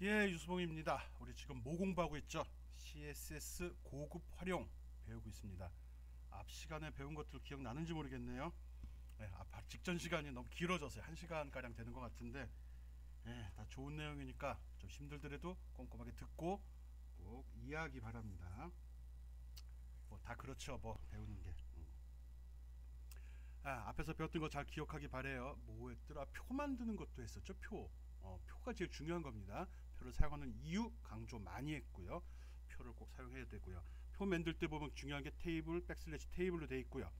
예, 유수봉입니다. 우리 지금 뭐 공부하고 있죠? CSS 고급 활용 배우고 있습니다. 앞 시간에 배운 것들 기억나는지 모르겠네요. 예, 바로 직전 시간이 너무 길어져서요. 1시간가량 되는 것 같은데, 예, 다 좋은 내용이니까 좀 힘들더라도 꼼꼼하게 듣고 꼭 이해하기 바랍니다. 뭐 다 그렇죠, 뭐 배우는 게. 앞에서 배웠던 거 잘 기억하기 바래요. 뭐 했더라? 표 만드는 것도 했었죠. 표. 표가 제일 중요한 겁니다. 표를 사용하는 이유 강조 많이 했고요. 표를 꼭 사용해야 되고요. 표 만들 때 보면 중요한 게 테이블, 백슬래시 테이블로 되어 있고요.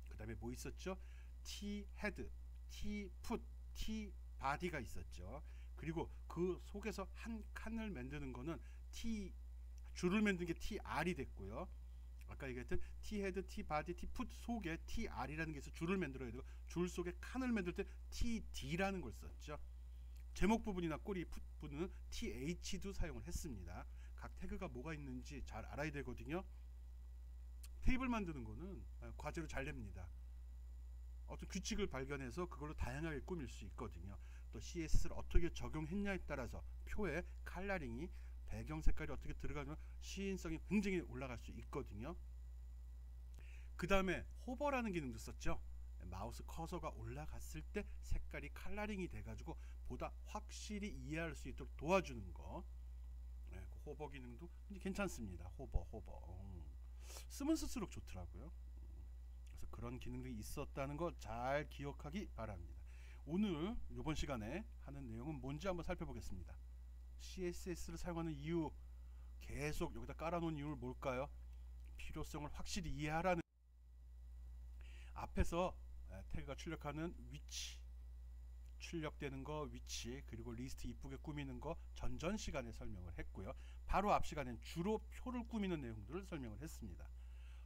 그 다음에 뭐 있었죠? T 헤드, T 풋, T 바디가 있었죠. 그리고 그 속에서 한 칸을 만드는 거는 T 줄을 만든 게 TR이 됐고요. 아까 얘기했던 T헤드, T바디, T풋 속에 TR이라는 게 있어 줄을 만들어야 되고 줄 속에 칸을 만들 때 TD라는 걸 썼죠. 제목 부분이나 꼬리 풋 부분은 TH도 사용을 했습니다. 각 태그가 뭐가 있는지 잘 알아야 되거든요. 테이블 만드는 거는 과제로 잘 냅니다. 어떤 규칙을 발견해서 그걸로 다양하게 꾸밀 수 있거든요. 또 CSS를 어떻게 적용했냐에 따라서 표의 컬러링이 배경 색깔이 어떻게 들어가면 시인성이 굉장히 올라갈 수 있거든요. 그 다음에 호버라는 기능도 썼죠. 마우스 커서가 올라갔을 때 색깔이 컬러링이 돼가지고 보다 확실히 이해할 수 있도록 도와주는 거. 그 호버 기능도 괜찮습니다. 호버. 쓰면 쓸수록 좋더라고요. 그래서 그런 기능들이 있었다는 거 잘 기억하기 바랍니다. 오늘 이번 시간에 하는 내용은 뭔지 한번 살펴보겠습니다. CSS를 사용하는 이유, 계속 여기다 깔아놓은 이유는 뭘까요? 필요성을 확실히 이해하라는. 앞에서 태그가 출력하는 위치, 출력되는 거 위치, 그리고 리스트 이쁘게 꾸미는 거 전전 시간에 설명을 했고요. 바로 앞 시간엔 주로 표를 꾸미는 내용들을 설명을 했습니다.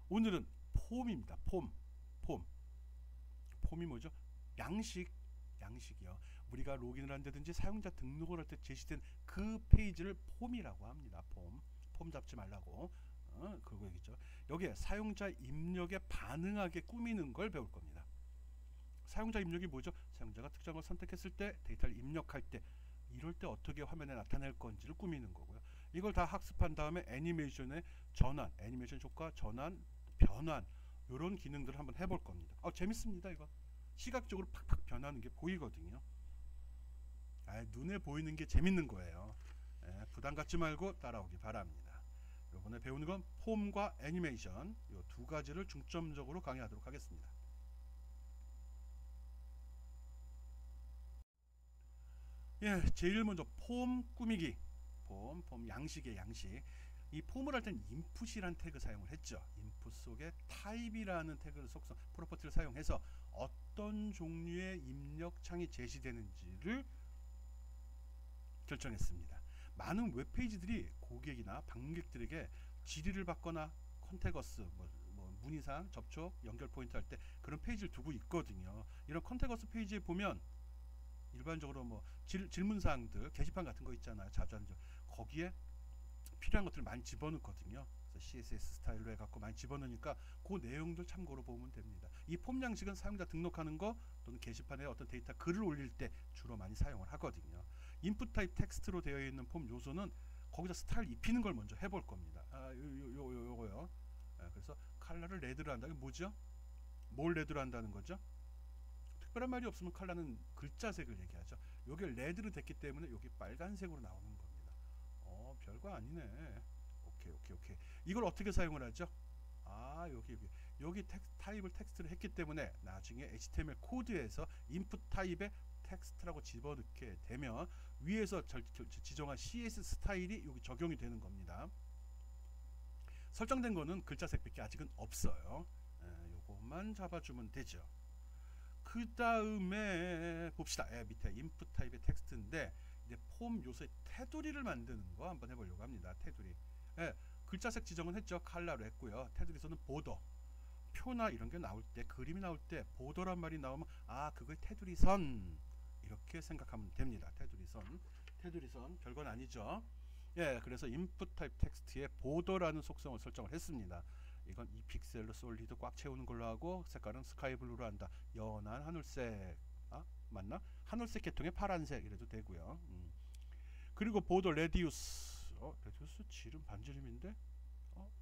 오늘은 폼입니다. 폼이 뭐죠? 양식이요. 우리가 로그인을 한다든지 사용자 등록을 할 때 제시된 그 페이지를 폼이라고 합니다. 폼 잡지 말라고. 그거 얘기죠. 여기에 사용자 입력에 반응하게 꾸미는 걸 배울 겁니다. 사용자 입력이 뭐죠? 사용자가 특정한 걸 선택했을 때 데이터를 입력할 때 이럴 때 어떻게 화면에 나타낼 건지를 꾸미는 거고요. 이걸 다 학습한 다음에 애니메이션의 전환, 애니메이션 효과, 전환, 변환 이런 기능들을 한번 해볼 겁니다. 재밌습니다. 이거 시각적으로 팍팍 변하는 게 보이거든요. 눈에 보이는 게 재밌는 거예요. 부담 갖지 말고 따라오기 바랍니다. 이번에 배우는 건 폼과 애니메이션 이 두 가지를 중점적으로 강의하도록 하겠습니다. 제일 먼저 폼 꾸미기. 폼 양식의 양식. 이 폼을 할 때는 인풋이라는 태그 사용을 했죠. 인풋 속에 타입이라는 태그를 속성 프로퍼티를 사용해서 어떤 종류의 입력창이 제시되는지를 결정했습니다. 많은 웹페이지들이 고객이나 방문객들에게 질의를 받거나 컨테거스 문의사항 접촉 연결 포인트 할 때 그런 페이지를 두고 있거든요. 이런 컨테거스 페이지에 보면 일반적으로 질문사항들 게시판 같은 거 있잖아요. 자주 하는 거기에 필요한 것들을 많이 집어넣거든요. 그래서 CSS 스타일로 해갖고 많이 집어넣으니까 그 내용들 참고로 보면 됩니다. 이 폼 양식은 사용자 등록하는 거 또는 게시판에 어떤 데이터 글을 올릴 때 주로 많이 사용을 하거든요. 인풋 타입 텍스트로 되어 있는 폼 요소는 거기다 스타일 입히는 걸 먼저 해볼 겁니다. 요거요. 그래서 컬러를 레드로 한다. 이게 뭐죠? 뭘 레드로 한다는 거죠? 특별한 말이 없으면 컬러는 글자색을 얘기하죠. 요게 레드로 됐기 때문에 여기 빨간색으로 나오는 겁니다. 별거 아니네. 오케이. 이걸 어떻게 사용을 하죠? 여기 타입을 텍스트를 했기 때문에 나중에 HTML 코드에서 인풋 타입에 텍스트라고 집어넣게 되면 위에서 지정한 CS 스타일이 여기 적용이 되는 겁니다. 설정된 거는 글자색밖에 아직은 없어요. 요것만 잡아주면 되죠. 그 다음에 봅시다. 밑에 인풋 타입의 텍스트인데 이제 폼 요소의 테두리를 만드는 거 한번 해보려고 합니다. 테두리. 글자색 지정은 했죠. 컬러로 했고요. 테두리선은 보더. 표나 이런 게 나올 때 그림이 나올 때 보더란 말이 나오면 그걸 테두리선 이렇게 생각하면 됩니다. 테두리선 별건 아니죠. 그래서 인풋 타입 텍스트에 보더라는 속성을 설정을 했습니다. 이건 이 픽셀로 솔리드 꽉 채우는 걸로 하고 색깔은 스카이 블루로 한다. 연한 하늘색 맞나? 하늘색 계통의 파란색 이래도 되고요. 그리고 보더 레디우스. 레디우스 지름 반지름인데?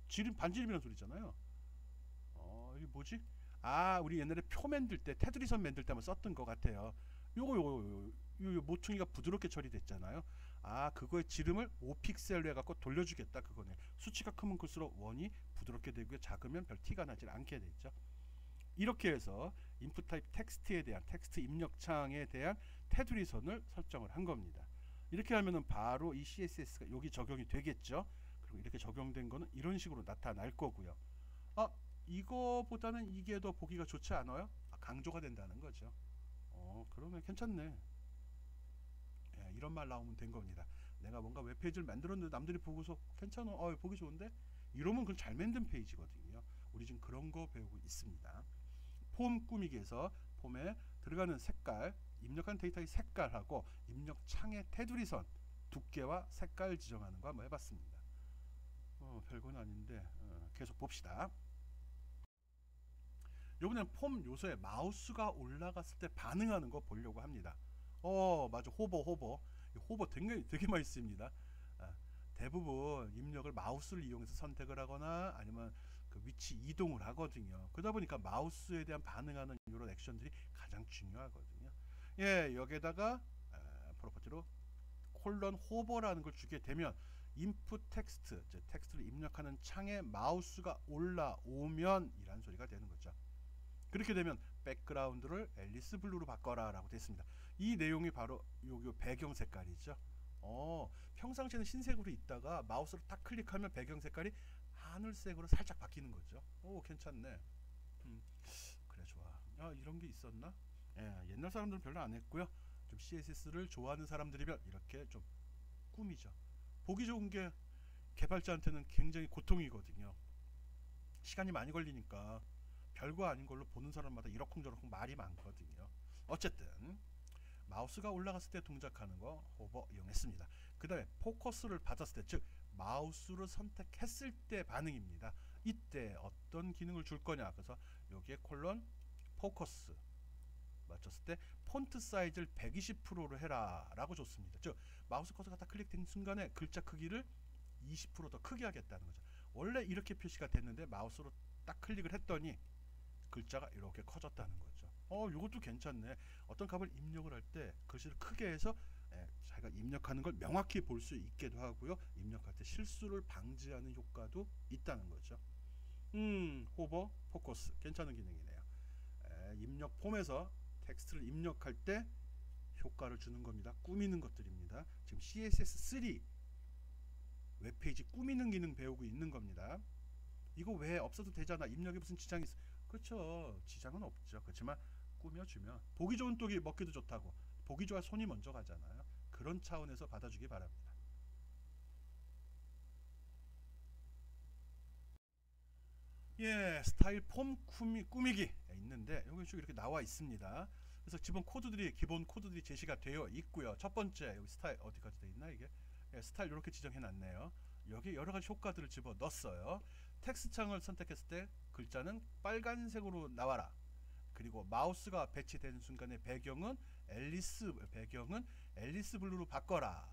지름 반지름이라는 소리잖아요. 이게 뭐지? 우리 옛날에 표 만들 때 테두리선 만들 때 한번 썼던 것 같아요. 요거 모퉁이가 부드럽게 처리됐잖아요. 그거의 지름을 5픽셀로 해갖고 돌려주겠다 그거네. 수치가 크면 클수록 원이 부드럽게 되고요. 작으면 별 티가 나질 않게 되죠. 이렇게 해서 인풋 타입 텍스트에 대한 텍스트 입력창에 대한 테두리선을 설정을 한 겁니다. 이렇게 하면은 바로 이 CSS가 여기 적용이 되겠죠. 그리고 이렇게 적용된 거는 이런 식으로 나타날 거고요. 이거보다는 이게 더 보기가 좋지 않아요? 강조가 된다는 거죠. 그러면 괜찮네. 이런 말 나오면 된 겁니다. 내가 뭔가 웹페이지를 만들었는데 남들이 보고서 괜찮아, 보기 좋은데? 이러면 그건 잘 만든 페이지거든요. 우리 지금 그런 거 배우고 있습니다. 폼 꾸미기에서 폼에 들어가는 색깔, 입력한 데이터의 색깔하고 입력 창의 테두리선 두께와 색깔 지정하는 거 한번 해봤습니다. 별건 아닌데 계속 봅시다. 이번에는 폼 요소에 마우스가 올라갔을 때 반응하는 거 보려고 합니다. 맞아, 호버 되게 많이 씁니다. 대부분 입력을 마우스를 이용해서 선택을 하거나 아니면 그 위치 이동을 하거든요. 그러다 보니까 마우스에 대한 반응하는 이런 액션들이 가장 중요하거든요. 여기에다가 프로퍼티로 콜론 호버라는 걸 주게 되면 인풋 텍스트, 즉 텍스트를 입력하는 창에 마우스가 올라오면 이란 소리가 되는 거죠. 그렇게 되면 백그라운드를 앨리스 블루로 바꿔라 라고 됐습니다. 이 내용이 바로 요 배경 색깔이죠. 평상시에는 흰색으로 있다가 마우스로 딱 클릭하면 배경 색깔이 하늘색으로 살짝 바뀌는 거죠. 괜찮네. 그래, 좋아. 이런 게 있었나? 옛날 사람들은 별로 안 했고요. 좀 CSS를 좋아하는 사람들이면 이렇게 좀 꾸미죠. 보기 좋은 게 개발자한테는 굉장히 고통이거든요. 시간이 많이 걸리니까 별거 아닌 걸로 보는 사람마다 이러쿵저러쿵 말이 많거든요. 어쨌든 마우스가 올라갔을 때 동작하는 거 호버 이용했습니다. 그 다음에 포커스를 받았을 때, 즉 마우스를 선택했을 때 반응입니다. 이때 어떤 기능을 줄 거냐. 그래서 여기에 콜론 포커스 맞췄을 때 폰트 사이즈를 120%로 해라 라고 줬습니다. 즉 마우스 커서가 딱 클릭된 순간에 글자 크기를 20% 더 크게 하겠다는 거죠. 원래 이렇게 표시가 됐는데 마우스로 딱 클릭을 했더니 글자가 이렇게 커졌다는 거죠. 이것도 괜찮네. 어떤 값을 입력을 할 때 글씨를 크게 해서 자기가 입력하는 걸 명확히 볼 수 있게도 하고요. 입력할 때 실수를 방지하는 효과도 있다는 거죠. 호버, 포커스 괜찮은 기능이네요. 입력 폼에서 텍스트를 입력할 때 효과를 주는 겁니다. 꾸미는 것들입니다. 지금 CSS3 웹페이지 꾸미는 기능 배우고 있는 겁니다. 이거 왜 없어도 되잖아. 입력에 무슨 지장이 있어. 그렇죠. 지장은 없죠. 그렇지만 꾸며주면 보기 좋은 떡이 먹기도 좋다고. 보기 좋아 손이 먼저 가잖아요. 그런 차원에서 받아주기 바랍니다. 스타일 폼 꾸미기 있는데 여기 쭉 이렇게 나와 있습니다. 그래서 기본 코드들이 제시가 되어 있고요. 첫 번째 여기 스타일 어디까지 돼 있나 이게? 스타일 이렇게 지정해 놨네요. 여기 여러 가지 효과들을 집어 넣었어요. 텍스트 창을 선택했을 때 글자는 빨간색으로 나와라. 그리고 마우스가 배치되는 순간에 배경은 앨리스 블루로 바꿔라.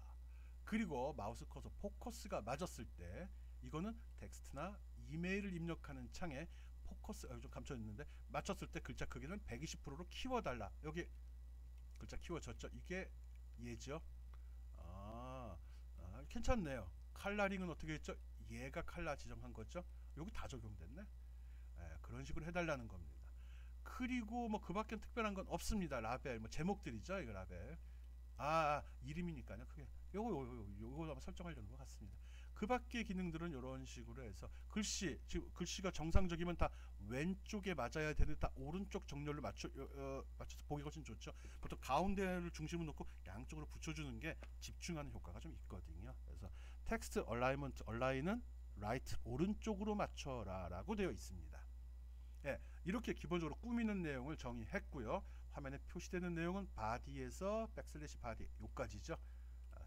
그리고 마우스 커서 포커스가 맞았을 때 이거는 텍스트나 이메일을 입력하는 창에 포커스 좀 감춰있는데 맞췄을 때 글자 크기는 120%로 키워달라. 여기 글자 키워졌죠. 이게 얘죠. 괜찮네요. 컬러링은 어떻게 했죠? 얘가 컬러 지정한 거죠. 여기 다 적용됐네. 그런 식으로 해달라는 겁니다. 그리고 뭐 그 밖엔 특별한 건 없습니다. 라벨 뭐 제목들이죠. 이거 라벨. 이름이니까요. 그게 요거 한번 설정하려는 것 같습니다. 그 밖의 기능들은 이런 식으로 해서 지금 글씨가 정상적이면 다 왼쪽에 맞아야 되는데 다 오른쪽 정렬로 맞춰서 보기가 훨씬 좋죠. 보통 가운데를 중심으로 놓고 양쪽으로 붙여주는 게 집중하는 효과가 좀 있거든요. 그래서 텍스트 얼라이먼트 얼라인은 라이트 오른쪽으로 맞춰라 라고 되어 있습니다. 이렇게 기본적으로 꾸미는 내용을 정의했고요. 화면에 표시되는 내용은 바디에서 백슬래시 바디 요까지죠.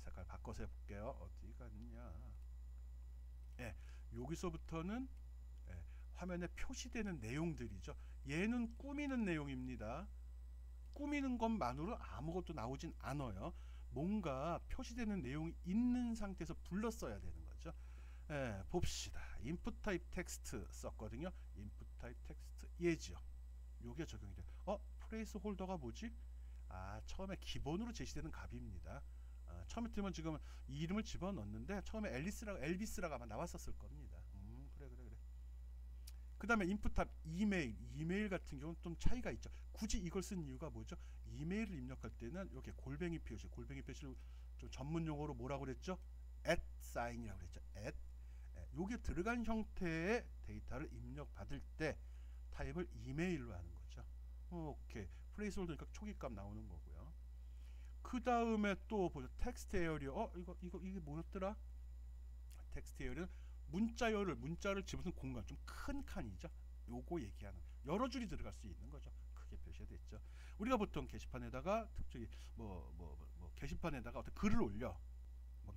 색깔 바꿔서 해볼게요. 어디 갔냐. 여기서부터는 화면에 표시되는 내용들이죠. 얘는 꾸미는 내용입니다. 꾸미는 것만으로 아무것도 나오진 않아요. 뭔가 표시되는 내용이 있는 상태에서 불렀어야 되는 거죠. 예, 봅시다. input type 텍스트 썼거든요. input type 텍스트 예지요. 요게 적용이 돼요. 플레이스 홀더가 뭐지? 처음에 기본으로 제시되는 값입니다. 처음에 뜨면 지금 이 이름을 집어넣는데 처음에 엘비스라고 아마 나왔었을 겁니다. 그래. 그 다음에 인풋 탑 이메일 같은 경우는 좀 차이가 있죠. 굳이 이걸 쓴 이유가 뭐죠? 이메일을 입력할 때는 이렇게 골뱅이 표시를 좀 전문 용어로 뭐라고 그랬죠? @사인이라고 그랬죠. 요게 들어간 형태의 데이터를 입력받을 때 타입을 이메일로 하는 거죠. 오케이. 플레이스홀더니까 초기값 나오는 거고요. 그 다음에 또 보죠. 텍스트 에어리어. 이게 뭐였더라? 텍스트 에어리어는 문자를 집어넣는 공간, 좀 큰 칸이죠. 요거 얘기하는 여러 줄이 들어갈 수 있는 거죠. 크게 표시가 됐죠. 우리가 보통 게시판에다가 특히 게시판에다가 어떤 글을 올려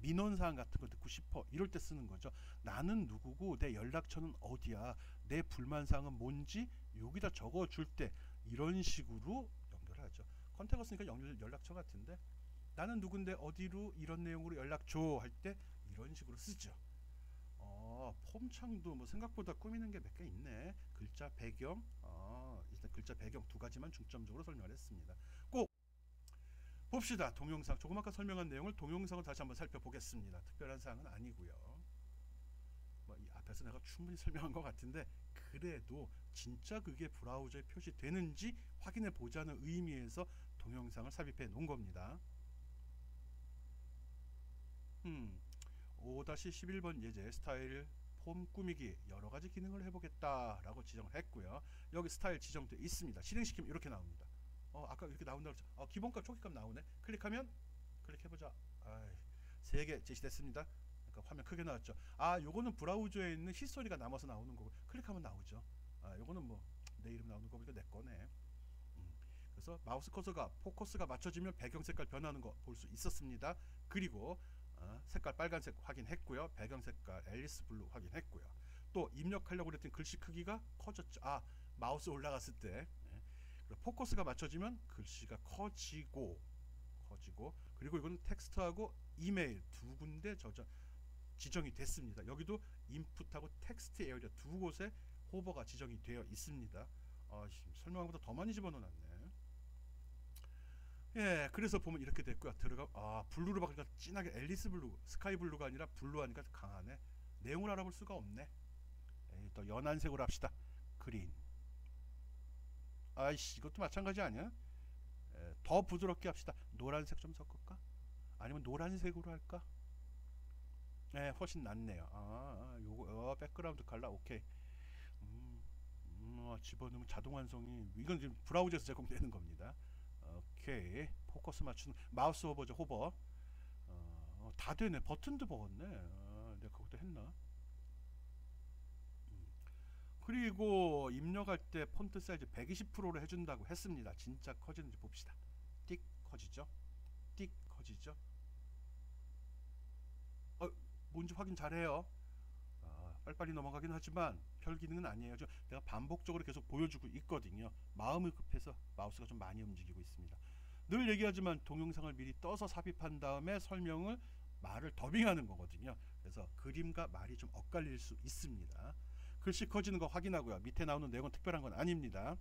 민원사항 같은 거 듣고 싶어 이럴 때 쓰는 거죠. 나는 누구고 내 연락처는 어디야, 내 불만사항은 뭔지 여기다 적어줄 때 이런 식으로 연결하죠. 컨택을 쓰니까 연락처 같은데 나는 누군데 어디로 이런 내용으로 연락줘 할 때 이런 식으로 쓰죠. 폼창도 뭐 생각보다 꾸미는 게 몇 개 있네. 글자 배경, 일단 글자 배경 두 가지만 중점적으로 설명을 했습니다. 꼭 봅시다. 동영상 조금 아까 설명한 내용을 동영상을 다시 한번 살펴보겠습니다. 특별한 사항은 아니고요. 이 앞에서 내가 충분히 설명한 것 같은데 그래도 진짜 그게 브라우저에 표시되는지 확인해 보자는 의미에서 동영상을 삽입해 놓은 겁니다. 5-11번 예제 스타일 폼 꾸미기 여러가지 기능을 해보겠다 라고 지정을 했고요. 여기 스타일 지정되어 있습니다. 실행시키면 이렇게 나옵니다. 아까 이렇게 나온다고 했죠. 기본값 초기값 나오네. 클릭하면 클릭해보자. 3개 제시됐습니다. 그러니까 화면 크게 나왔죠. 요거는 브라우저에 있는 히스토리가 남아서 나오는 거고 클릭하면 나오죠. 요거는 뭐 내 이름 나오는 거 보니까 내 거네. 그래서 마우스 커서가 포커스가 맞춰지면 배경 색깔 변하는 거 볼 수 있었습니다. 그리고 색깔 빨간색 확인했고요. 배경 색깔 앨리스 블루 확인했고요. 또 입력하려고 그랬던 글씨 크기가 커졌죠. 마우스 올라갔을 때 포커스가 맞춰지면 글씨가 커지고 그리고 이거는 텍스트하고 이메일 두 군데 지정이 됐습니다. 여기도 인풋하고 텍스트 에어리어 두 곳에 호버가 지정이 되어 있습니다. 설명한 것보다 더 많이 집어넣어놨네. 예, 그래서 보면 이렇게 됐고요. 블루로 바꾸니까 진하게 앨리스 블루, 스카이 블루가 아니라 블루 하니까 강하네. 내용을 알아볼 수가 없네. 또 연한색으로 합시다. 그린. 이것도 마찬가지 아니야? 더 부드럽게 합시다. 노란색 좀 섞을까? 아니면 노란색으로 할까? 훨씬 낫네요. 요거 백그라운드 컬러 오케이. 집어넣으면 자동 완성이 이건 지금 브라우저에서 제공되는 겁니다. 오케이. 포커스 맞추는 마우스 호버죠. 호버. 다 되네. 버튼도 먹었네. 내가 그것도 했나? 그리고 입력할 때 폰트 사이즈 120%로 해준다고 했습니다. 진짜 커지는지 봅시다. 띡 커지죠? 띡 커지죠? 뭔지 확인 잘해요. 빨리빨리 넘어가긴 하지만 별 기능은 아니에요. 내가 반복적으로 계속 보여주고 있거든요. 마음이 급해서 마우스가 좀 많이 움직이고 있습니다. 늘 얘기하지만 동영상을 미리 떠서 삽입한 다음에 말을 더빙하는 거거든요. 그래서 그림과 말이 좀 엇갈릴 수 있습니다. 글씨 커지는 거 확인하고요. 밑에 나오는 내용은 특별한 건 아닙니다.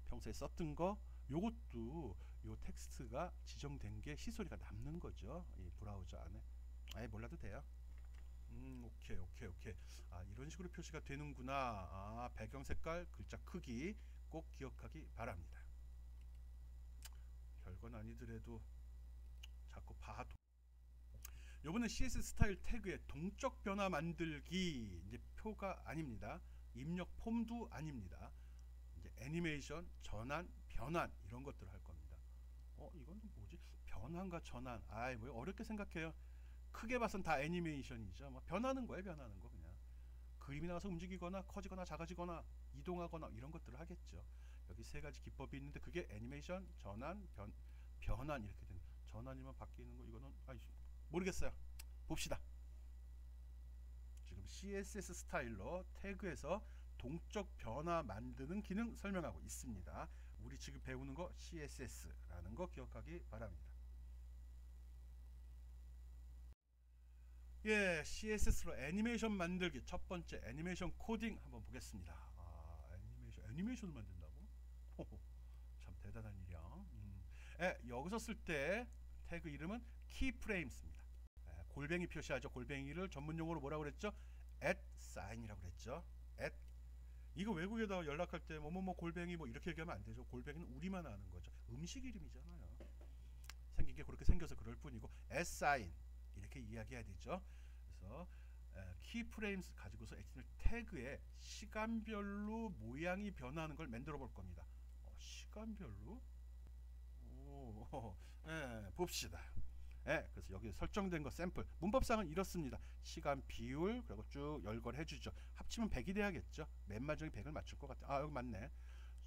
평소에 썼던 거 요것도 요 텍스트가 지정된 게 히스토리가 남는 거죠. 이 브라우저 안에. 몰라도 돼요. 오케이. 이런 식으로 표시가 되는구나. 배경 색깔, 글자 크기 꼭 기억하기 바랍니다. 별건 아니더라도 자꾸 봐도. 요번엔 CSS 스타일 태그의 동적 변화 만들기 이제 표가 아닙니다. 입력 폼도 아닙니다. 이제 애니메이션, 전환, 변환 이런 것들을 할 겁니다. 이건 뭐지? 변환과 전환. 뭐 어렵게 생각해요. 크게 봐선 다 애니메이션이죠. 변하는 거예요. 변하는 거 그냥. 그림이 나와서 움직이거나 커지거나 작아지거나 이동하거나 이런 것들을 하겠죠. 여기 세 가지 기법이 있는데 그게 애니메이션, 전환, 변환 이렇게 되는. 전환이면 바뀌는 거 이거는 모르겠어요. 봅시다. 지금 CSS 스타일러 태그에서 동적 변화 만드는 기능 설명하고 있습니다. 우리 지금 배우는 거 CSS라는 거 기억하기 바랍니다. 예, CSS로 애니메이션 만들기 첫 번째 애니메이션 코딩 한번 보겠습니다. 애니메이션을 만든다고? 호호, 참 대단한 일이야. 여기서 쓸 때 태그 이름은 키프레임스입니다. 골뱅이 표시하죠. 골뱅이를 전문 용어로 뭐라고 그랬죠? @sign이라고 그랬죠. 이거 외국에다 연락할 때 뭐뭐뭐 골뱅이 뭐 이렇게 얘기하면 안 되죠. 골뱅이는 우리만 아는 거죠. 음식 이름이잖아요. 생긴 게 그렇게 생겨서 그럴 뿐이고 @sign 이렇게 이야기해야 되죠. 그래서 키프레임스 가지고서 HTML 태그에 시간별로 모양이 변하는 걸 만들어 볼 겁니다. 시간별로? 봅시다. 그래서 여기 설정된 거 샘플 문법상은 이렇습니다. 시간 비율 그리고 쭉 열거를 해주죠. 합치면 100이 돼야겠죠. 맨 마지막에 100을 맞출 것 같아. 여기 맞네.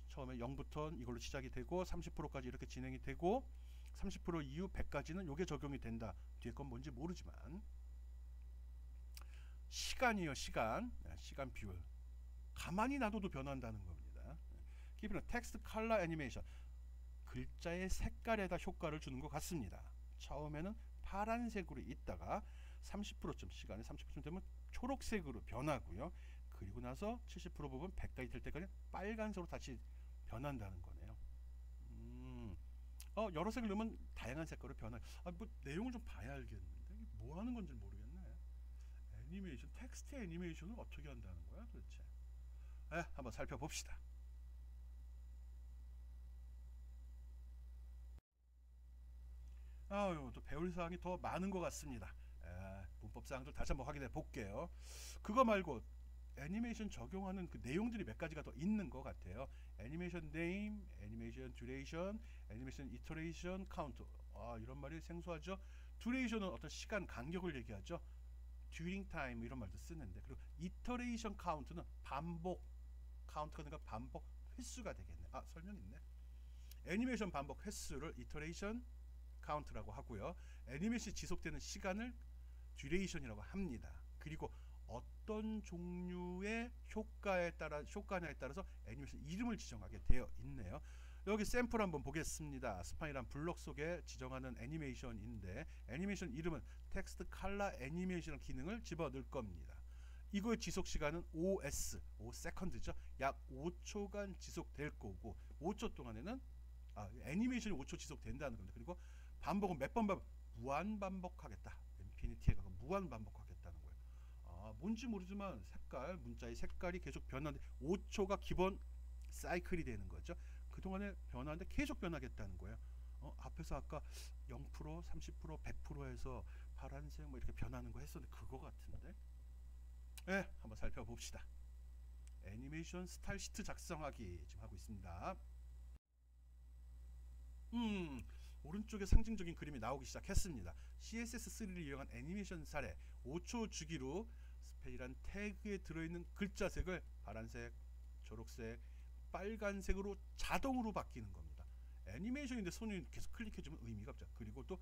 처음에 0부터 이걸로 시작이 되고 30%까지 이렇게 진행이 되고 30% 이후 100까지는 요게 적용이 된다. 뒤에 건 뭔지 모르지만 시간이요. 시간 비율 가만히 놔둬도 변한다는 겁니다. 기본은 텍스트 컬러 애니메이션 글자의 색깔에다 효과를 주는 것 같습니다. 처음에는 파란색으로 있다가 30%쯤 시간이 30%쯤 되면 초록색으로 변하고요. 그리고 나서 70% 부분 100까지 될 때까지 빨간색으로 다시 변한다는 거네요. 여러 색을 넣으면 다양한 색깔로 변할. 뭐 내용을 좀 봐야 알겠는데 뭐 하는 건지 모르겠네. 애니메이션 텍스트 애니메이션을 어떻게 한다는 거야 도대체? 한번 살펴봅시다. 또 배울 사항이 더 많은 것 같습니다. 문법 사항들 다시 한번 확인해 볼게요. 그거 말고 애니메이션 적용하는 그 내용들이 몇 가지가 더 있는 것 같아요. 애니메이션 네임, 애니메이션 듀레이션, 애니메이션 이터레이션 카운트. 이런 말이 생소하죠. 듀레이션은 어떤 시간 간격을 얘기하죠. 듀링 타임 이런 말도 쓰는데, 그리고 이터레이션 카운트는 반복 카운트가 되니까 반복 횟수가 되겠네. 설명 있네. 애니메이션 반복 횟수를 이터레이션 카운트라고 하고요. 애니메이션이 지속되는 시간을 듀레이션이라고 합니다. 그리고 어떤 종류의 효과냐에 따라서 애니메이션 이름을 지정하게 되어 있네요. 여기 샘플 한번 보겠습니다. 스판이란 블록 속에 지정하는 애니메이션인데 애니메이션 이름은 텍스트 컬러 애니메이션 기능을 집어넣을 겁니다. 이거의 지속 시간은 5seconds죠. 약 5초간 지속될 거고 5초 동안에는 애니메이션이 5초 지속된다는 겁니다. 그리고 반복은 몇 번 무한 반복하겠다. 인피니티에 가서 무한 반복하겠다는 거예요. 뭔지 모르지만 문자의 색깔이 계속 변하는데 5초가 기본 사이클이 되는 거죠. 그동안에 변하는데 계속 변하겠다는 거예요. 앞에서 아까 0%, 30%, 100% 해서 파란색 뭐 이렇게 변하는 거 했었는데 그거 같은데. 한번 살펴봅시다. 애니메이션 스타일 시트 작성하기 지금 하고 있습니다. 오른쪽에 상징적인 그림이 나오기 시작했습니다. CSS3를 이용한 애니메이션 사례 5초 주기로 스펠이란 태그에 들어있는 글자색을 파란색, 초록색, 빨간색으로 자동으로 바뀌는 겁니다. 애니메이션인데 손이 계속 클릭해주면 의미가 없죠. 그리고 또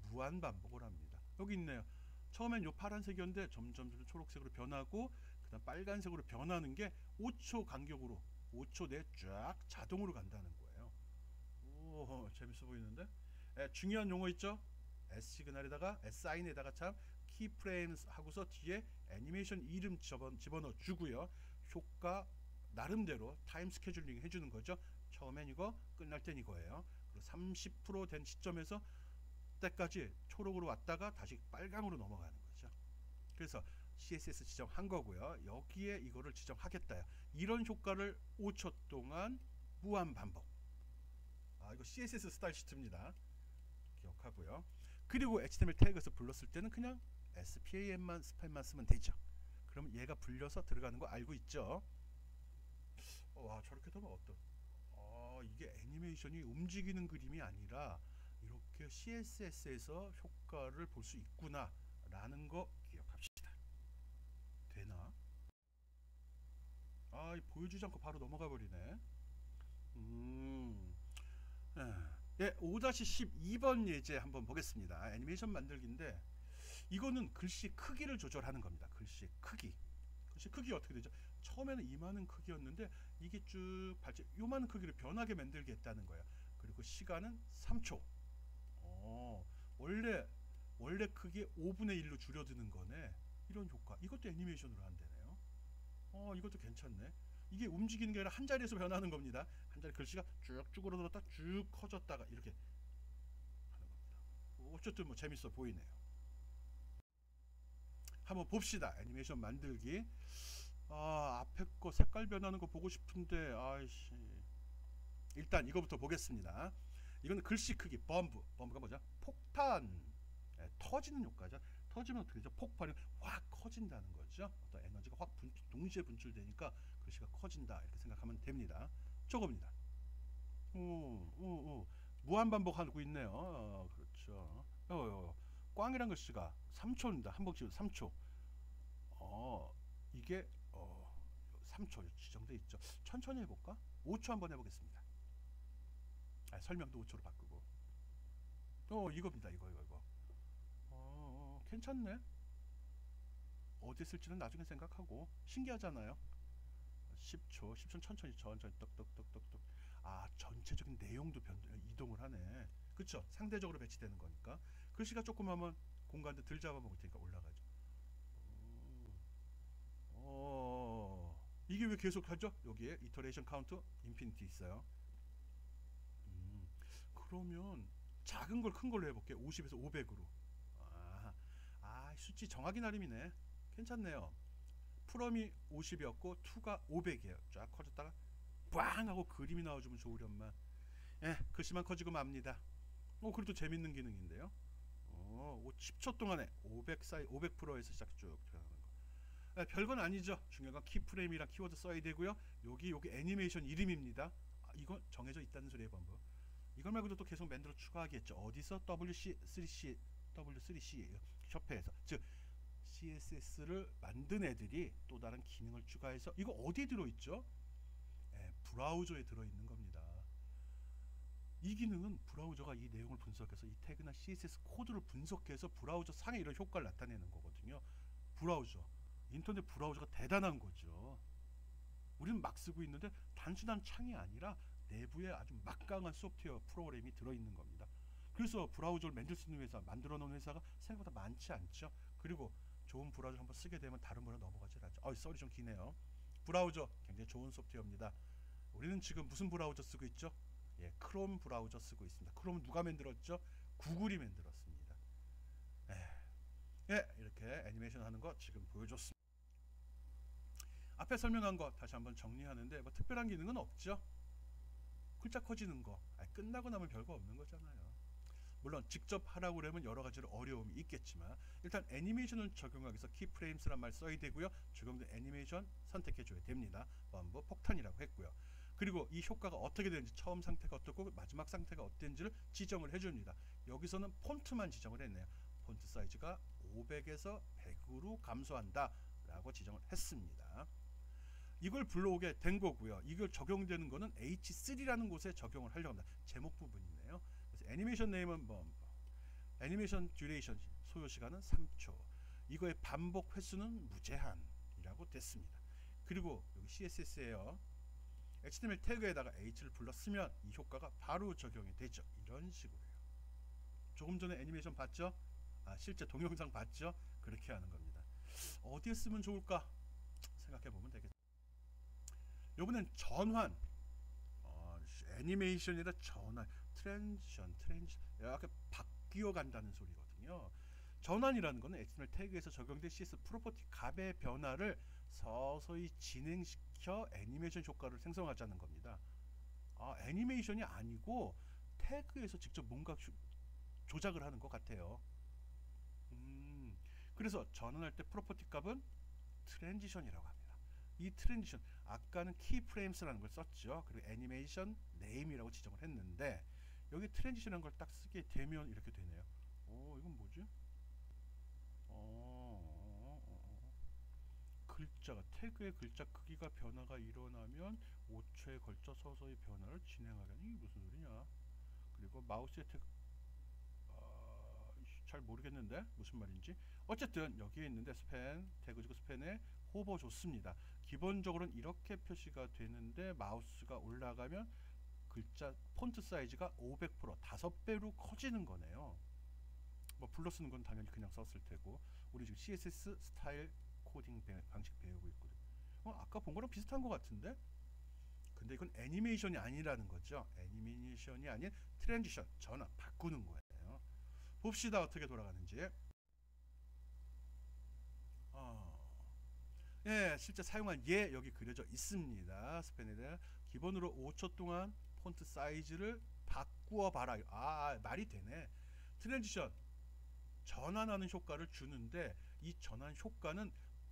무한 반복을 합니다. 여기 있네요. 처음엔 요 파란색이었는데 점점 초록색으로 변하고 그 다음 빨간색으로 변하는 게 5초 간격으로 5초 내에 쫙 자동으로 간다는 거예요. 재밌어 보이는데? 중요한 용어 있죠? S시그널에다가 S사인에다가 참 키프레임스 하고서 뒤에 애니메이션 이름 집어넣어 주고요. 효과 나름대로 타임 스케줄링 해주는 거죠. 처음엔 이거, 끝날 땐 이거예요. 그리고 30%된 시점에서 때까지 초록으로 왔다가 다시 빨강으로 넘어가는 거죠. 그래서 CSS 지정한 거고요. 여기에 이거를 지정하겠다. 이런 효과를 5초 동안 무한 반복. 이거 CSS 스타일 시트입니다. 기억하고요. 그리고 HTML 태그에서 불렀을 때는 그냥 SPAM만 스펠만 쓰면 되죠. 그럼 얘가 불려서 들어가는 거 알고 있죠? 저렇게 되면 이게 애니메이션이 움직이는 그림이 아니라 이렇게 CSS에서 효과를 볼 수 있구나 라는 거 기억합시다. 되나? 보여주지 않고 바로 넘어가 버리네. 5-12번 예제 한번 보겠습니다. 애니메이션 만들기인데 이거는 글씨 크기를 조절하는 겁니다. 글씨 크기 어떻게 되죠? 처음에는 이만한 크기였는데 이게 쭉 발전 요만한 크기로 변하게 만들겠다는 거예요. 그리고 시간은 3초. 원래 원래 크기의 5분의 1로 줄여드는 거네. 이런 효과. 이것도 애니메이션으로 한대네요. 이것도 괜찮네. 이게 움직이는 게 아니라 한 자리에서 변하는 겁니다. 한 자리 글씨가 쭉 쭈그러들었다 쭉 커졌다가 이렇게 하는 겁니다. 어쨌든 뭐 재밌어 보이네요. 한번 봅시다. 애니메이션 만들기. 앞에 거 색깔 변하는 거 보고 싶은데 아이씨. 일단 이거부터 보겠습니다. 이건 글씨 크기 범브가 뭐죠? 폭탄. 터지는 효과죠. 터지면 어떻게 되죠? 폭발이 확 커진다는 거죠. 어떤 에너지가 확 동시에 분출되니까 글씨가 커진다 이렇게 생각하면 됩니다. 저겁니다. 무한 반복하고 있네요. 그렇죠. 꽝이란 글씨가 3초입니다. 한 번 지금 3초. 이게 3초 지정돼 있죠. 천천히 해볼까? 5초 한번 해보겠습니다. 설명도 5초로 바꾸고. 이겁니다. 이거. 괜찮네. 어디 쓸지는 나중에 생각하고. 신기하잖아요. 10초 천천히 떡떡떡떡떡. 전체적인 내용도 이동을 하네. 그쵸? 상대적으로 배치되는 거니까. 글씨가 조금 하면 공간도 덜 잡아먹을 테니까 올라가죠. 이게 왜 계속 하죠? 여기에 이터레이션 카운트 인피니티 있어요. 그러면 작은 걸 큰 걸로 해볼게요. 50에서 500으로. 수치 정하기 나름이네. 괜찮네요. 프롬이 50이었고 2가 500이에요. 쫙 커졌다가 빵 하고 그림이 나와주면 좋으련만. 글씨만 커지고 맙니다. 그래도 재밌는 기능인데요. 10초 동안에 500%에서 시작 쭉 들어가는 거. 별건 아니죠. 중요한 건 키프레임이랑 키워드 써야 되고요. 여기 애니메이션 이름입니다. 이건 정해져 있다는 소리예요. 번부. 이걸 말고도 또 계속 만들어 추가하겠죠. 어디서? W3C 협회에서. 즉 CSS를 만든 애들이 또 다른 기능을 추가해서. 이거 어디에 들어있죠? 브라우저에 들어있는 겁니다. 이 기능은 브라우저가 이 내용을 분석해서 이 태그나 CSS 코드를 분석해서 브라우저 상에 이런 효과를 나타내는 거거든요. 브라우저, 인터넷 브라우저가 대단한 거죠. 우리는 막 쓰고 있는데 단순한 창이 아니라 내부에 아주 막강한 소프트웨어 프로그램이 들어있는 겁니다. 그래서 브라우저를 만들 수 있는 회사, 만들어 놓은 회사가 생각보다 많지 않죠. 그리고 좋은 브라우저 한번 쓰게 되면 다른 분야 넘어가질 않죠. 썰이 좀 기네요. 브라우저 굉장히 좋은 소프트웨어입니다. 우리는 지금 무슨 브라우저 쓰고 있죠? 크롬 브라우저 쓰고 있습니다. 크롬은 누가 만들었죠? 구글이 만들었습니다. 이렇게 애니메이션 하는 거 지금 보여줬습니다. 앞에 설명한 거 다시 한번 정리하는데 뭐 특별한 기능은 없죠. 글자 커지는 거 끝나고 나면 별거 없는 거잖아요. 물론 직접 하라고 그러면 여러 가지로 어려움이 있겠지만 일단 애니메이션을 적용하기 위해서 키프레임스란 말 써야 되고요. 적용된 애니메이션 선택해 줘야 됩니다. 범브 폭탄이라고 했고요. 그리고 이 효과가 어떻게 되는지, 처음 상태가 어떻고 마지막 상태가 어땠는지를 지정을 해줍니다. 여기서는 폰트만 지정을 했네요. 폰트 사이즈가 500에서 100으로 감소한다 라고 지정을 했습니다. 이걸 불러오게 된 거고요. 이걸 적용되는 거는 H3라는 곳에 적용을 하려고 합니다. 제목 부분이네요. 그래서 애니메이션 네임은 애니메이션 듀레이션 소요 시간은 3초. 이거의 반복 횟수는 무제한이라고 됐습니다. 그리고 여기 CSS예요. HTML 태그에다가 H를 불러 쓰면 이 효과가 바로 적용이 되죠. 이런 식으로요. 조금 전에 애니메이션 봤죠? 실제 동영상 봤죠? 그렇게 하는 겁니다. 어디에 쓰면 좋을까? 생각해 보면 되겠죠. 요번엔 전환. 애니메이션이라 전환. 트랜지션. 약간 바뀌어 간다는 소리거든요. 전환이라는 거는 HTML 태그에서 적용된 CSS 프로퍼티 값의 변화를 서서히 진행시켜 애니메이션 효과를 생성하자는 겁니다. 애니메이션이 아니고 태그에서 직접 뭔가 조작을 하는 것 같아요. 그래서 전환할 때 프로퍼티 값은 트랜지션이라고 합니다. 이 트랜지션, 아까는 키프레임스라는 걸 썼죠. 그리고 애니메이션 네임이라고 지정을 했는데 여기 트랜지션이라는 걸 딱 쓰게 되면 이렇게 되네요. 이건 뭐지? 글자가, 태그의 글자 크기가 변화가 일어나면 5초에 걸쳐 서서히 변화를 진행하려는, 이게 무슨 소리냐? 그리고 마우스의 태그, 잘 모르겠는데 무슨 말인지. 어쨌든 여기에 있는데 스팬 태그지고 스팬에 호버 줬습니다. 기본적으로는 이렇게 표시가 되는데 마우스가 올라가면 글자 폰트 사이즈가 500% 5배로 커지는 거네요. 뭐 불러 쓰는 건 당연히 그냥 썼을 테고 우리 지금 CSS 스타일 코딩 방식 배우고 있거든. 아까 본 거랑 비슷한 것 같은데? 근데 이건 애니메이션이 아니라는 거죠. 애니메이션이 아닌 트랜지션, 전환, 바꾸는 거예요. 봅시다 어떻게 돌아가는지. 예, 실제 사용한 예 여기 그려져 있습니다. 스펜에다 기본으로 5초 동안 폰트 사이즈를 바꾸어 봐라. 말이 되네. 트랜지션 전환하는 효과를 주는데 이 전환 효과는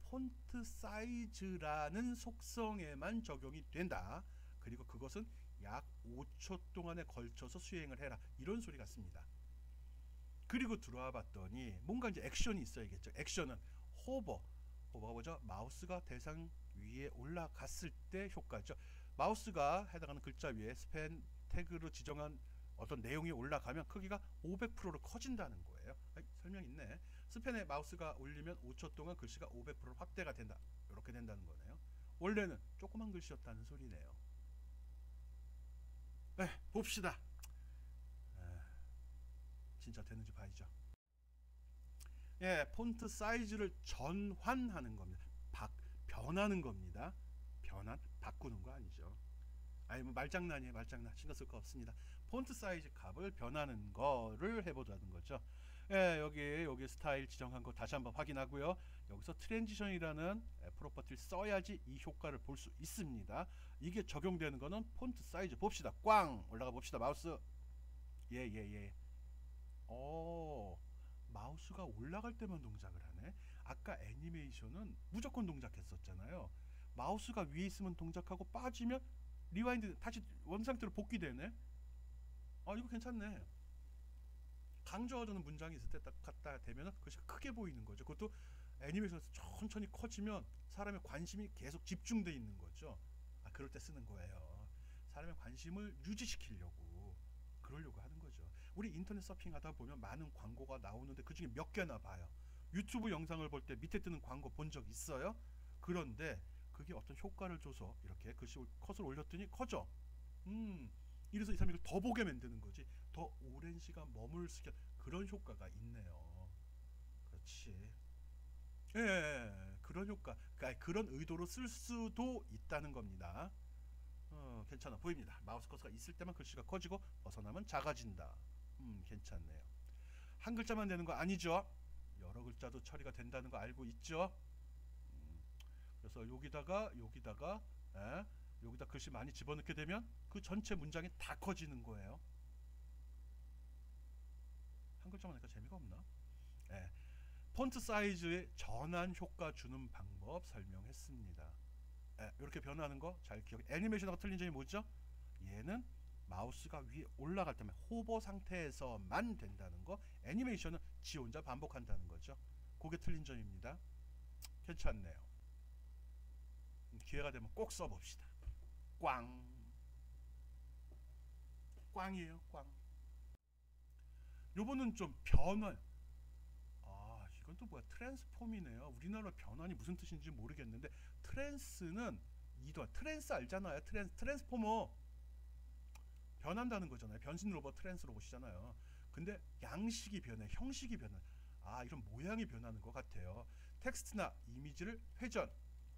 폰트 사이즈라는 속성에만 적용이 된다. 그리고 그것은 약 5초 동안에 걸쳐서 수행을 해라. 이런 소리 같습니다. 그리고 들어와 봤더니 뭔가 이제 액션이 있어야겠죠. 액션은 호버가 뭐죠? 마우스가 대상 위에 올라갔을 때 효과죠. 마우스가 해당하는 글자 위에 스펜 태그로 지정한 어떤 내용이 올라가면 크기가 500%로 커진다는 거예요. 설명 있네. 스펜에 마우스가 올리면 5초 동안 글씨가 500% 확대가 된다. 이렇게 된다는 거네요. 원래는 조그만 글씨였다는 소리네요. 네, 봅시다. 진짜 되는지 봐야죠. 예, 폰트 사이즈를 전환하는 겁니다. 변하는 겁니다. 바꾸는 거 아니죠. 아니 뭐 말장난이에요. 말장난. 신경 쓸 거 없습니다. 폰트 사이즈 값을 변하는 거를 해보자는 거죠. 예, 여기 스타일 지정한 거 다시 한번 확인하고요. 여기서 트랜지션이라는 프로퍼티를 써야지 이 효과를 볼 수 있습니다. 이게 적용되는 거는 폰트 사이즈 봅시다. 꽝 올라가 봅시다. 마우스. 예. 마우스가 올라갈 때만 동작을 하네. 아까 애니메이션은 무조건 동작했었잖아요. 마우스가 위에 있으면 동작하고 빠지면 리와인드 다시 원상태로 복귀되네. 이거 괜찮네. 강조하자는 문장이 있을 때 딱 갖다 대면 글씨가 크게 보이는 거죠. 그것도 애니메이션에서 천천히 커지면 사람의 관심이 계속 집중돼 있는 거죠. 그럴 때 쓰는 거예요. 사람의 관심을 유지시키려고 그러려고 하는 거죠. 우리 인터넷 서핑하다 보면 많은 광고가 나오는데 그 중에 몇 개나 봐요. 유튜브 영상을 볼 때 밑에 뜨는 광고 본 적 있어요? 그런데 그게 어떤 효과를 줘서 이렇게 글씨 컷을 올렸더니 커져. 이래서 이 사람이 더 보게 만드는 거지. 더 오랜 시간 머물 수 있게 그런 효과가 있네요. 그렇지. 예, 그런 효과, 그러니까 그런 의도로 쓸 수도 있다는 겁니다. 괜찮아 보입니다. 마우스 커서가 있을 때만 글씨가 커지고 벗어나면 작아진다. 괜찮네요. 한 글자만 되는 거 아니죠? 여러 글자도 처리가 된다는 거 알고 있죠? 그래서 여기다가 여기다 글씨 많이 집어넣게 되면 그 전체 문장이 다 커지는 거예요. 한 글자만 하니까 재미가 없나? 네. 폰트 사이즈의 전환 효과 주는 방법 설명했습니다. 이렇게 변하는 거 잘 기억해. 애니메이션하고 틀린 점이 뭐죠? 얘는 마우스가 위에 올라갈 때만 호버 상태에서만 된다는 거. 애니메이션은 지 혼자 반복한다는 거죠. 그게 틀린 점입니다. 괜찮네요. 기회가 되면 꼭 써봅시다. 꽝이에요. 꽝. 요거는 좀 변환. 이건 또 뭐야? 트랜스폼이네요. 우리나라 변환이 무슨 뜻인지 모르겠는데 트랜스는 이동. 트랜스 알잖아요. 트랜스포머 변한다는 거잖아요. 변신 로봇 트랜스 로봇이잖아요. 근데 양식이 변해, 형식이 변해. 이런 모양이 변하는 것 같아요. 텍스트나 이미지를 회전,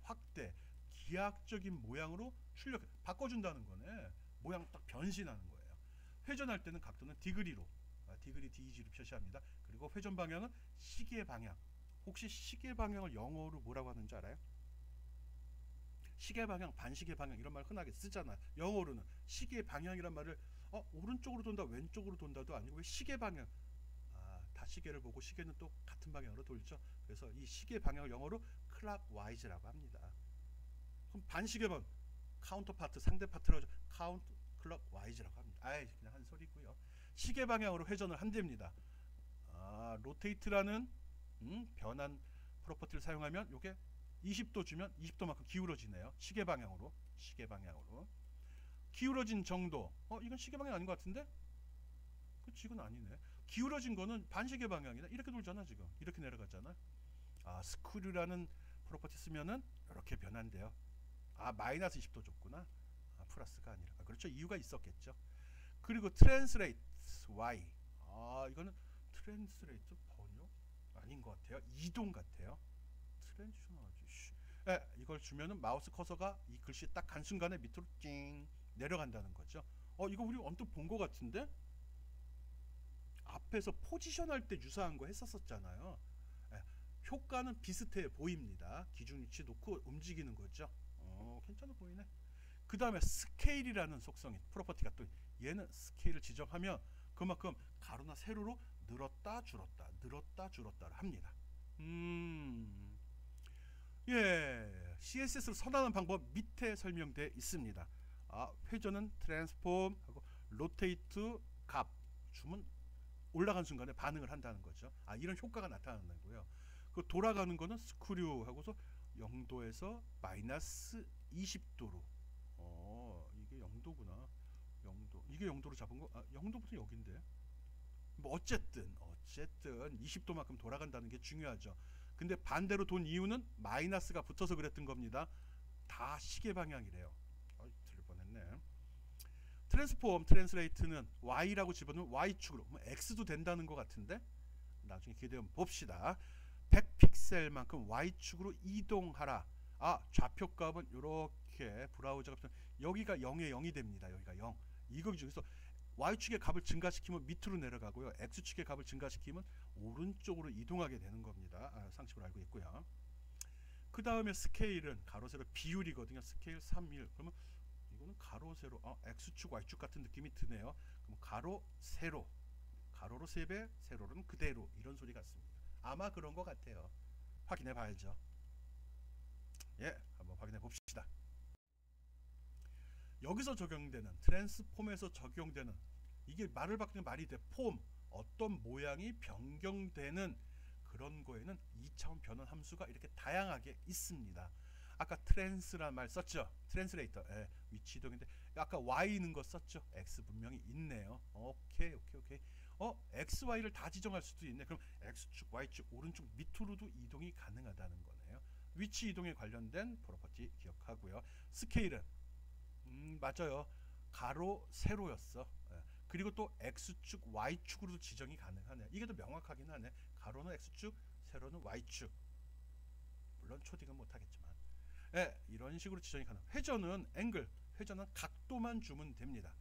확대, 기하학적인 모양으로 출력, 바꿔준다는 거네. 모양 딱 변신하는 거예요. 회전할 때는 각도는 디그리로, 디그리 DG로 표시합니다. 그리고 회전 방향은 시계 방향. 혹시 시계 방향을 영어로 뭐라고 하는지 알아요? 시계 방향, 반시계 방향 이런 말 흔하게 쓰잖아요. 영어로는 시계 방향이란 말을 오른쪽으로 돈다, 왼쪽으로 돈다도 아니고 왜 시계 방향? 다 시계를 보고 시계는 또 같은 방향으로 돌죠. 그래서 이 시계 방향을 영어로 clockwise라고 합니다. 그럼 반시계번 카운터 파트, 상대 파트로 카운트 clockwise라고 합니다. 그냥 한 소리고요. 시계 방향으로 회전을 한답니다. 로테이트라는 변한 프로퍼티를 사용하면 이게 20도 주면 20도만큼 기울어지네요. 시계 방향으로. 기울어진 정도. 이건 시계 방향 아닌 것 같은데? 그치, 이건 아니네. 기울어진 거는 반시계 방향이다. 이렇게 돌잖아, 지금. 이렇게 내려가잖아. 스크류라는 프로퍼티 쓰면은 이렇게 변한대요. 마이너스 20도 줬구나. 플러스가 아니라. 그렇죠. 이유가 있었겠죠. 그리고 트랜스레이트 Y. 이거는 트랜스레이트 번역 아닌 것 같아요. 이동 같아요. 트랜지션하지. 이걸 주면은 마우스 커서가 이 글씨 딱 간 순간에 밑으로 찡 내려간다는 거죠. 이거 우리 언뜻 본 것 같은데 앞에서 포지션 할 때 유사한 거 했었잖아요. 효과는 비슷해 보입니다. 기준 위치 놓고 움직이는 거죠. 괜찮아 보이네. 그 다음에 스케일이라는 속성이 프로퍼티가 또 얘는 스케일을 지정하면 그만큼 가로나 세로로 늘었다 줄었다 늘었다 줄었다를 합니다. 예, CSS를 선하는 방법 밑에 설명되어 있습니다. 회전은 트랜스폼 하고 로테이트 값 주면 올라간 순간에 반응을 한다는 거죠. 이런 효과가 나타난다고요. 그 돌아가는 거는 스크류 하고서 0도에서 마이너스 20도로. 이게 0도구나. 0도. 이게 0도로 잡은 거? 0도부터 여긴데. 뭐 어쨌든 20도만큼 돌아간다는 게 중요하죠. 근데 반대로 돈 이유는 마이너스가 붙어서 그랬던 겁니다. 다 시계 방향이래요. 틀릴 뻔했네. 트랜스폼, 트랜스레이트는 Y라고 집어넣으면 Y축으로, X도 된다는 것 같은데 나중에 기대면 봅시다. 100픽셀만큼 Y축으로 이동하라. 좌표값은 이렇게 브라우저가 여기가 0에 0이 됩니다. 여기가 0. 이거 중에서 Y축의 값을 증가시키면 밑으로 내려가고요. X축의 값을 증가시키면 오른쪽으로 이동하게 되는 겁니다. 상식으로 알고 있고요. 그 다음에 스케일은 가로 세로 비율이거든요. 스케일 3일. 그러면 이거는 가로 세로 X축 Y축 같은 느낌이 드네요. 그럼 가로 세로, 가로로 3배, 세로는 그대로, 이런 소리 같습니다. 아마 그런 것 같아요. 확인해 봐야죠. 예, 한번 확인해 봅시다. 여기서 적용되는 트랜스폼에서 적용되는 이게 말을 바꾸는 말이 돼. 폼, 어떤 모양이 변경되는 그런 거에는 2차원 변환 함수가 이렇게 다양하게 있습니다. 아까 트랜스란 말 썼죠. 트랜스레이터. 위치 이동인데 아까 Y 있는 거 썼죠. X 분명히 있네요. 오케이. X, Y를 다 지정할 수도 있네. 그럼 X축, Y축, 오른쪽 밑으로도 이동이 가능하다는 거네요. 위치 이동에 관련된 프로퍼티 기억하고요. 스케일은 맞아요. 가로, 세로였어. 그리고 또 X축, Y축으로도 지정이 가능하네. 이게 더 명확하긴 하네. 가로는 X축, 세로는 Y축. 물론 초딩은 못하겠지만 이런 식으로 지정이 가능. 회전은 앵글, 회전은 각도만 주면 됩니다.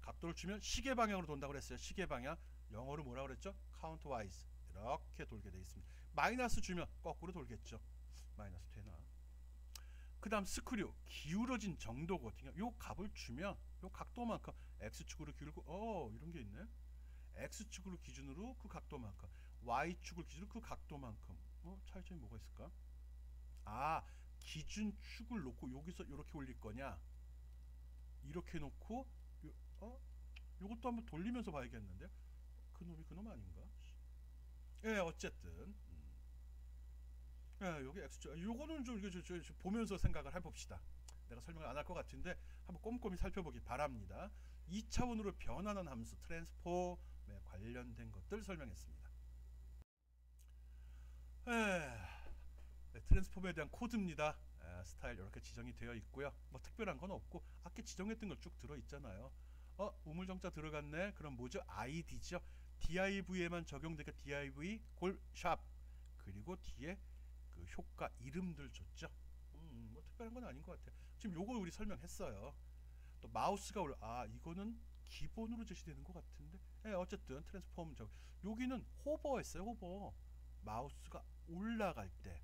각도를 주면 시계 방향으로 돈다고 그랬어요. 시계 방향. 영어로 뭐라고 그랬죠? 카운터와이즈. 이렇게 돌게 되어 있습니다. 마이너스 주면 거꾸로 돌겠죠. 마이너스 되나? 그 다음 스크류, 기울어진 정도거든요. 요 값을 주면 요 각도만큼 X축으로 기울고 이런 게 있네. X축으로 기준으로 그 각도만큼, Y축을 기준으로 그 각도만큼. 차이점이 뭐가 있을까? 기준축을 놓고 여기서 이렇게 올릴 거냐, 이렇게 놓고 요것도 한번 돌리면서 봐야겠는데 그놈 아닌가? 어쨌든 여기 X축, 요거는 좀 보면서 생각을 해봅시다. 내가 설명을 안 할 것 같은데 한번 꼼꼼히 살펴보기 바랍니다. 2차원으로 변하는 함수 트랜스폼에 관련된 것들 설명했습니다. 트랜스폼에 대한 코드입니다. 스타일 이렇게 지정이 되어 있고요. 뭐 특별한 건 없고 아까 지정했던 걸 쭉 들어 있잖아요. 우물정자 들어갔네. 그럼 뭐죠? ID죠. DIV에만 적용되니까 DIV 샵, 그리고 뒤에 그 효과 이름들 줬죠. 뭐 특별한 건 아닌 것 같아요. 지금 요걸 우리 설명했어요. 또 마우스가 이거는 기본으로 제시되는 것 같은데. 어쨌든 트랜스폼 여기는 호버했어요. 호버. 마우스가 올라갈 때.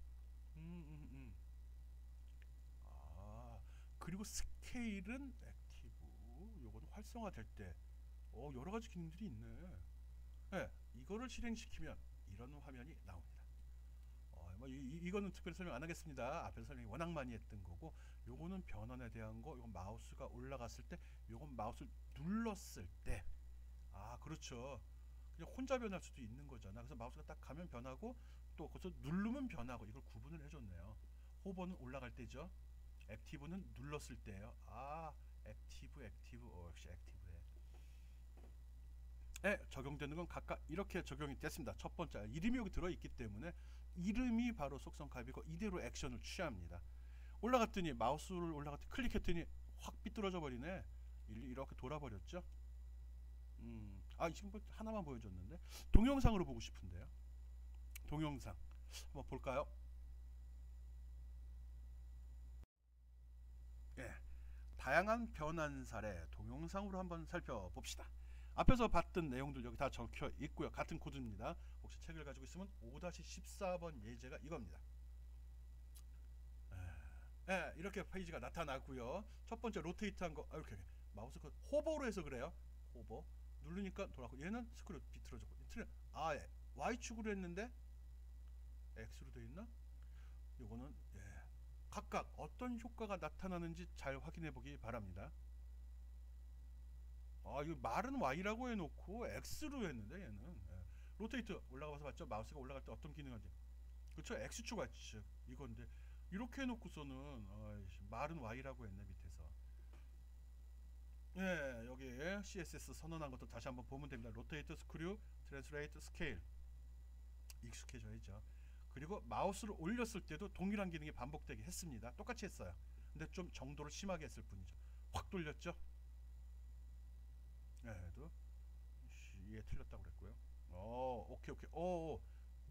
그리고 스케일은 액티브. 요거는 활성화될 때. 여러 가지 기능들이 있네. 이거를 실행시키면 이런 화면이 나옵니다. 이거는 특별히 설명 안 하겠습니다. 앞에서 설명이 워낙 많이 했던 거고, 요거는 변환에 대한 거. 요건 마우스가 올라갔을 때, 요건 마우스를 눌렀을 때. 그렇죠. 그냥 혼자 변할 수도 있는 거잖아. 그래서 마우스가 딱 가면 변하고 또 거기서 누르면 변하고, 이걸 구분을 해줬네요. 호버는 올라갈 때죠. 액티브는 눌렀을 때예요. 액티브. 역시 액티브에. 적용되는 건 각각 이렇게 적용이 됐습니다. 첫 번째, 이름이 여기 들어있기 때문에 이름이 바로 속성 값이고 이대로 액션을 취합니다. 올라갔더니 마우스를 클릭했더니 확 삐뚤어져 버리네. 이렇게 돌아버렸죠. 지금 뭐 하나만 보여줬는데 동영상으로 보고 싶은데요. 동영상 한번 볼까요? 예, 다양한 변환 사례 동영상으로 한번 살펴봅시다. 앞에서 봤던 내용들 여기 다 적혀 있고요. 같은 코드입니다. 혹시 책을 가지고 있으면 5-14번 예제가 이겁니다. 이렇게 페이지가 나타나고요. 첫 번째 로테이트한 거 이렇게 마우스 호버로 해서 그래요. 호버 누르니까 돌아가고, 얘는 스크롤 비틀어졌고, Y축으로 했는데 X로 되어 있나? 요거는 각각 어떤 효과가 나타나는지 잘 확인해 보기 바랍니다. 이거 말은 Y라고 해놓고 X로 했는데 얘는 로테이트 올라가서 봤죠? 마우스가 올라갈 때 어떤 기능 하지? 그쵸? X축 Y축 이건데 이렇게 해놓고서는 말은 Y라고 했네 밑에서. 여기 CSS 선언한 것도 다시 한번 보면 됩니다. 로테이트, 스크류, 트랜스레이트, 스케일 익숙해져야죠. 그리고 마우스를 올렸을 때도 동일한 기능이 반복되게 했습니다. 똑같이 했어요. 근데 좀 정도를 심하게 했을 뿐이죠. 확 돌렸죠. 얘도 얘 틀렸다고 그랬고요. 오케이.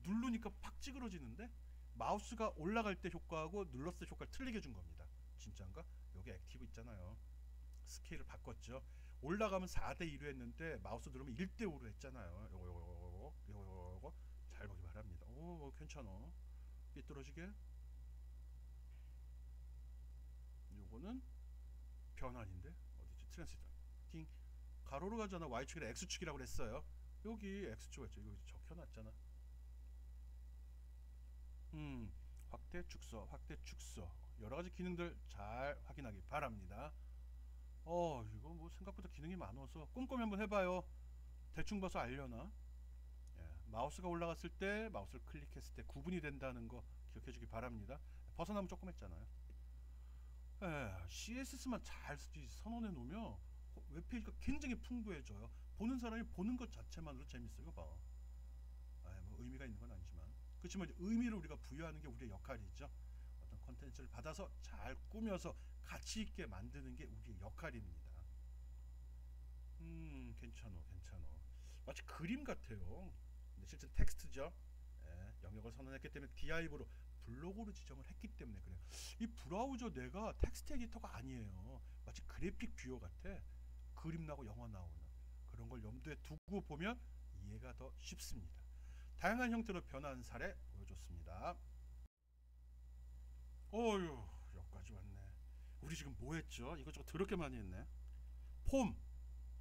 누르니까 팍 찌그러지는데 마우스가 올라갈 때 효과하고 눌렀을 때 효과를 틀리게 준 겁니다. 진짜인가? 여기 액티브 있잖아요. 스케일을 바꿨죠. 올라가면 4:2로 했는데 마우스 누르면 1:5로 했잖아요. 요거 잘 보기 바랍니다. 괜찮아. 삐뚤어지게. 요거는 변환인데 어디지? 트랜스레이트 팅 가로로 가잖아. Y축이라 X축이라고 그랬어요. 여기 X축 했죠. 여기 적혀놨잖아. 확대 축소 여러가지 기능들 잘 확인하기 바랍니다. 이거 뭐 생각보다 기능이 많아서 꼼꼼히 한번 해봐요. 대충 봐서 알려나? 마우스가 올라갔을 때 마우스를 클릭했을 때 구분이 된다는 거 기억해 주기 바랍니다. 벗어나면 조금 했잖아요. CSS만 잘 선언해 놓으면 웹페이지가 굉장히 풍부해져요. 보는 사람이 보는 것 자체만으로 재밌어요. 봐. 뭐 의미가 있는 건 아니지만 그렇지만 의미를 우리가 부여하는 게 우리의 역할이죠. 어떤 콘텐츠를 받아서 잘 꾸며서 가치 있게 만드는 게 우리의 역할입니다. 괜찮어. 마치 그림 같아요. 근데 실제 텍스트죠. 영역을 선언했기 때문에 div로 블록으로 지정을 했기 때문에 그래요. 이 브라우저 내가 텍스트 에디터가 아니에요. 마치 그래픽 뷰어 같아. 그림 나고 영화 나오는 그런 걸 염두에 두고 보면 이해가 더 쉽습니다. 다양한 형태로 변한 사례 보여줬습니다. 여기까지 왔네. 우리 지금 뭐 했죠? 이것저것 더럽게 많이 했네.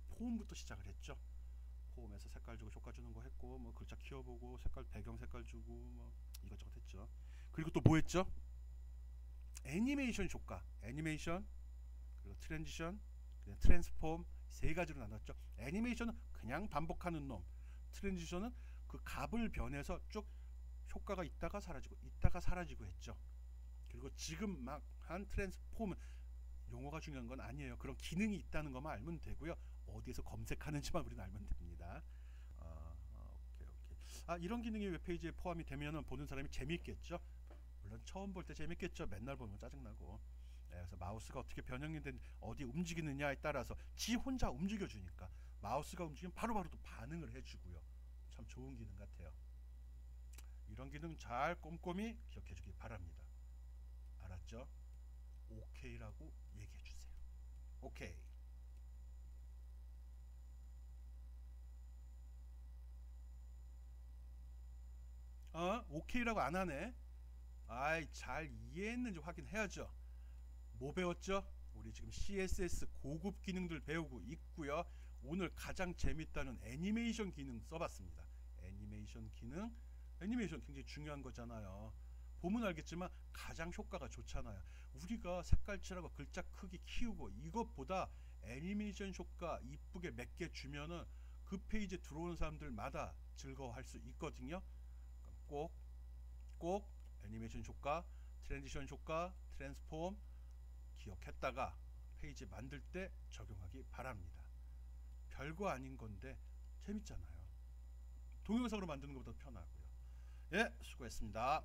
폼부터 시작을 했죠. 폼에서 색깔 주고 효과 주는 거 했고, 뭐 글자 키워보고 배경 색깔 주고 뭐 이것저것 했죠. 그리고 또 뭐 했죠? 애니메이션 효과, 애니메이션 그리고 트랜지션, 그냥 트랜스폼 세 가지로 나눴죠. 애니메이션은 그냥 반복하는 놈, 트랜지션은 그 값을 변해서 쭉 효과가 있다가 사라지고 했죠. 그리고 지금 막 한 트랜스폼은 용어가 중요한 건 아니에요. 그런 기능이 있다는 것만 알면 되고요. 어디에서 검색하는지만 우리는 알면 됩니다. 오케이. 이런 기능이 웹페이지에 포함이 되면 보는 사람이 재밌겠죠. 물론 처음 볼 때 재밌겠죠. 맨날 보면 짜증나고. 그래서 마우스가 어떻게 변형이 된 어디 움직이느냐에 따라서 지 혼자 움직여주니까 마우스가 움직이면 바로바로 또 반응을 해주고요. 참 좋은 기능 같아요. 이런 기능 잘 꼼꼼히 기억해 주기 바랍니다. 알았죠? 오케이라고 얘기해 주세요. 오케이. 오케이라고 안 하네. 잘 이해했는지 확인해야죠. 뭐 배웠죠? 우리 지금 CSS 고급 기능들 배우고 있고요. 오늘 가장 재밌다는 애니메이션 기능 써봤습니다. 애니메이션 기능, 애니메이션 굉장히 중요한 거잖아요. 보면 알겠지만 가장 효과가 좋잖아요. 우리가 색깔 칠하고 글자 크기 키우고 이것보다 애니메이션 효과 이쁘게 몇 개 주면은 그 페이지에 들어오는 사람들마다 즐거워할 수 있거든요. 꼭 애니메이션 효과, 트랜지션 효과, 트랜스폼 기억했다가 페이지 만들 때 적용하기 바랍니다. 별거 아닌 건데 재밌잖아요. 동영상으로 만드는 것보다 편하고요. 수고했습니다.